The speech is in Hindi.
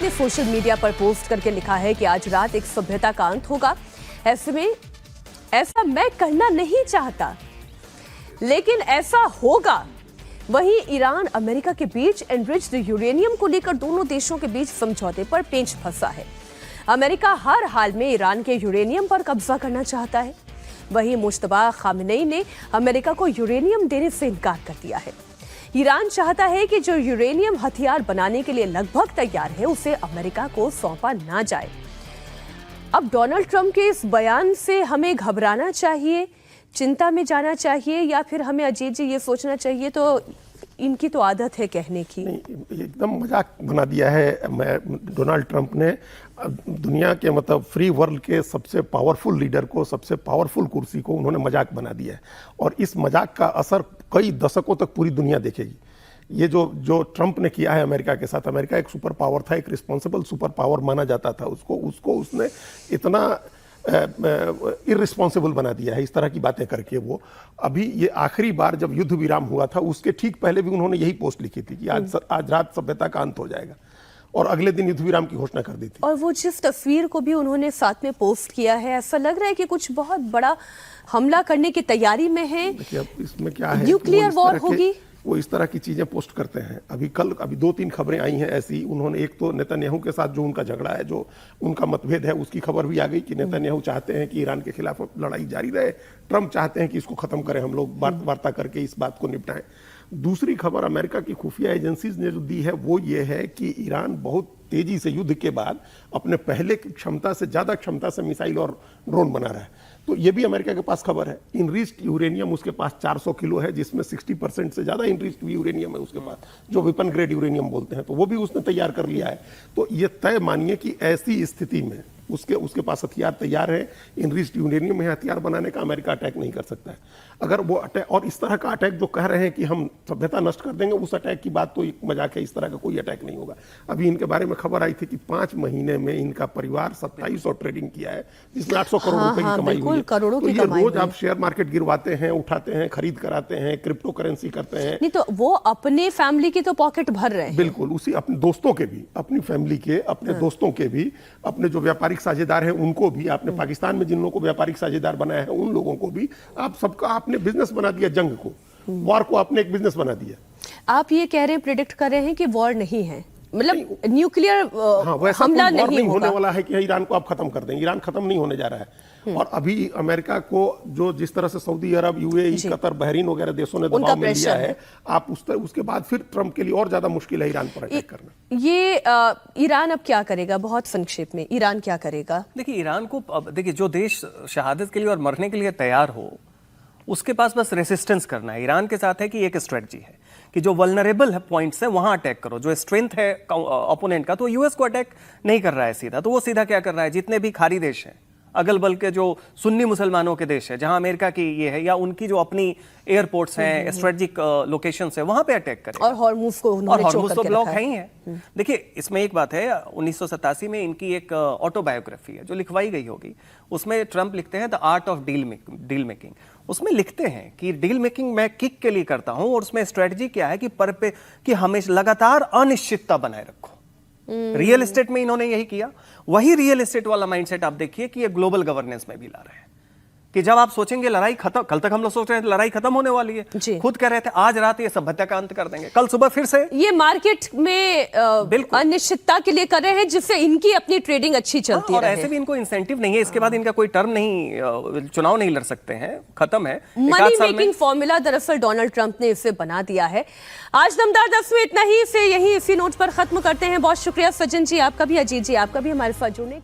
अपने सोशल मीडिया पर पोस्ट करके लिखा है कि आज रात एक सभ्यता का अंत होगा। ऐसे में ऐसा मैं करना नहीं चाहता, लेकिन ऐसा होगा। वहीं ईरान अमेरिका के बीच एनरिच्ड यूरेनियम को लेकर दोनों देशों के बीच समझौते पर पेंच फंसा है। अमेरिका हर हाल में ईरान के यूरेनियम पर कब्जा करना चाहता है। वहीं मुश्तबा खामेनेई ने अमेरिका को यूरेनियम देने से इनकार कर दिया है। ईरान चाहता है कि जो यूरेनियम हथियार बनाने के लिए लगभग तैयार है, उसे अमेरिका को सौंपा ना जाए। अब डोनाल्ड ट्रंप के इस बयान से हमें घबराना चाहिए, चिंता में जाना चाहिए, या फिर हमें अजीत जी ये सोचना चाहिए तो इनकी तो आदत है कहने की? एकदम मजाक बना दिया है डोनाल्ड ट्रंप ने। दुनिया के मतलब फ्री वर्ल्ड के सबसे पावरफुल लीडर को, सबसे पावरफुल कुर्सी को उन्होंने मजाक बना दिया है, और इस मजाक का असर कई दशकों तक पूरी दुनिया देखेगी। ये जो ट्रंप ने किया है अमेरिका के साथ, अमेरिका एक सुपर पावर था, एक रिस्पॉन्सिबल सुपर पावर माना जाता था, उसको उसने इतना इररिस्पॉन्सिबल बना दिया है इस तरह की बातें करके। वो अभी ये आखिरी बार जब युद्ध विराम हुआ था, उसके ठीक पहले भी उन्होंने यही पोस्ट लिखी थी कि आज रात सभ्यता का अंत हो जाएगा, और अगले दिन युद्ध विराम की घोषणा कर दी थी। और वो जिस तस्वीर को भी उन्होंने साथ में पोस्ट किया है, ऐसा लग रहा है कि कुछ बहुत बड़ा हमला करने की तैयारी में है। इसमें क्या है, न्यूक्लियर वॉर होगी। वो इस तरह की चीजें पोस्ट करते हैं। अभी 2-3 खबरें आई हैं ऐसी। उन्होंने एक तो नेतन्याहू के साथ जो उनका झगड़ा है, जो उनका मतभेद है, उसकी खबर भी आ गई कि नेतन्याहू चाहते हैं कि ईरान के खिलाफ लड़ाई जारी रहे, ट्रंप चाहते हैं कि इसको खत्म करें, हम लोग वार्ता करके इस बात को निपटाएं। दूसरी खबर अमेरिका की खुफिया एजेंसीज ने जो दी है वो ये है कि ईरान बहुत तेजी से युद्ध के बाद अपने पहले की क्षमता से ज्यादा क्षमता से मिसाइल और ड्रोन बना रहा है। तो ये भी अमेरिका के पास खबर है। इनरिच्ड यूरेनियम उसके पास 400 किलो है, जिसमें 60% से ज्यादा इनरिच्ड यूरेनियम है उसके पास, जो वेपन ग्रेड यूरेनियम बोलते हैं, तो वो भी उसने तैयार कर लिया है। तो ये तय मानिए कि ऐसी स्थिति में उसके पास हथियार तैयार है। इनरिच्ड यूरेनियम में हथियार बनाने का अमेरिका अटैक नहीं कर सकता है। अगर वो अटैक, और इस तरह का अटैक जो कह रहे हैं कि हम सभ्यता नष्ट कर देंगे, उस अटैक की बात तो एक मजाक है। इस तरह का कोई अटैक नहीं होगा। अभी इनके बारे में खबर आई थी कि 5 महीने में इनका परिवार 2700 ट्रेडिंग किया है, जिसमें 800 करोड़ रुपए की कमाई हुई है। तो ये रोज आप शेयर मार्केट गिरवाते हैं, उठाते हैं, खरीद कराते हैं, क्रिप्टो करेंसी करते हैं। नहीं तो वो अपने फैमिली की तो पॉकेट भर रहे हैं। बिल्कुल, उसी अपने दोस्तों के भी, अपनी फैमिली के, अपने दोस्तों के भी, अपने जो व्यापारिक साझेदार हैं उनको भी, आपने पाकिस्तान में जिन लोगों को व्यापारिक साझेदार बनाया है उन लोगों को भी, आप सबका आपने बिजनेस बना दिया। जंग को, वॉर को आपने एक बिजनेस बना दिया। आप ये कह रहे हैं, प्रेडिक्ट कर रहे हैं कि वॉर नहीं है, मतलब न्यूक्लियर हमला नहीं होने वाला है कि ईरान को आप खत्म कर दें। ईरान खत्म नहीं होने जा रहा है। और अभी अमेरिका को जो जिस तरह से सऊदी अरब, यूएई, कतर, बहरीन वगैरह देशों ने दबाव में लिया है, आप उसके बाद फिर ट्रंप के लिए और ज्यादा मुश्किल है ईरान पर अटैक करना। ये ईरान अब क्या करेगा? बहुत संक्षेप में ईरान क्या करेगा? देखिए, ईरान को देखिए, जो देश शहादत के लिए और मरने के लिए तैयार हो, उसके पास बस रेसिस्टेंस करना है। ईरान के साथ है कि एक स्ट्रेटजी है कि जो वल्नरेबल है पॉइंट्स है वहां अटैक करो, जो स्ट्रेंथ है ओपोनेंट का, तो यूएस को अटैक नहीं कर रहा है सीधा। तो वो सीधा क्या कर रहा है, जितने भी खाड़ी देश हैं, अगल बगल के जो सुन्नी मुसलमानों के देश है, जहां अमेरिका की ये है, या उनकी जो अपनी एयरपोर्ट्स हैं, स्ट्रेटेजिक लोकेशंस है, वहां पे अटैक करें। और हॉर्मुज को तो ब्लॉक है ही है। देखिए, इसमें एक बात है, 1987 में इनकी एक ऑटोबायोग्राफी है जो लिखवाई गई होगी। उसमें ट्रंप लिखते हैं the art of deal making. उसमें लिखते हैं कि डील मेकिंग मैं किक के लिए करता हूं, और उसमें स्ट्रेटजी क्या है कि हमेशा लगातार अनिश्चितता बनाए रखो। रियल एस्टेट में इन्होंने यही किया। वही रियल एस्टेट वाला माइंडसेट आप देखिए कि ये ग्लोबल गवर्नेंस में भी ला रहे हैं कि जब आप सोचेंगे लड़ाई खत्म, कल तक हम लोग सोच रहे थे लड़ाई खत्म होने वाली है, खुद कह रहे थे आज रात ये सभ्यता का अंत कर देंगे, कल सुबह फिर से ये मार्केट में अनिश्चितता के लिए कर रहे हैं, जिससे इनकी अपनी ट्रेडिंग अच्छी चलती है। और ऐसे भी इनको इंसेंटिव नहीं है, इसके बाद इनका कोई टर्म नहीं, चुनाव नहीं लड़ सकते हैं, खत्म है। मनी मेकिंग फॉर्मूला दरअसल डोनाल्ड ट्रंप ने इसे बना दिया है। आज दमदार 10 में इतना ही, इसी नोट पर खत्म करते हैं। बहुत शुक्रिया सचिन जी आपका भी, अजीत जी आपका भी हमारे साथ जुड़ने के लिए।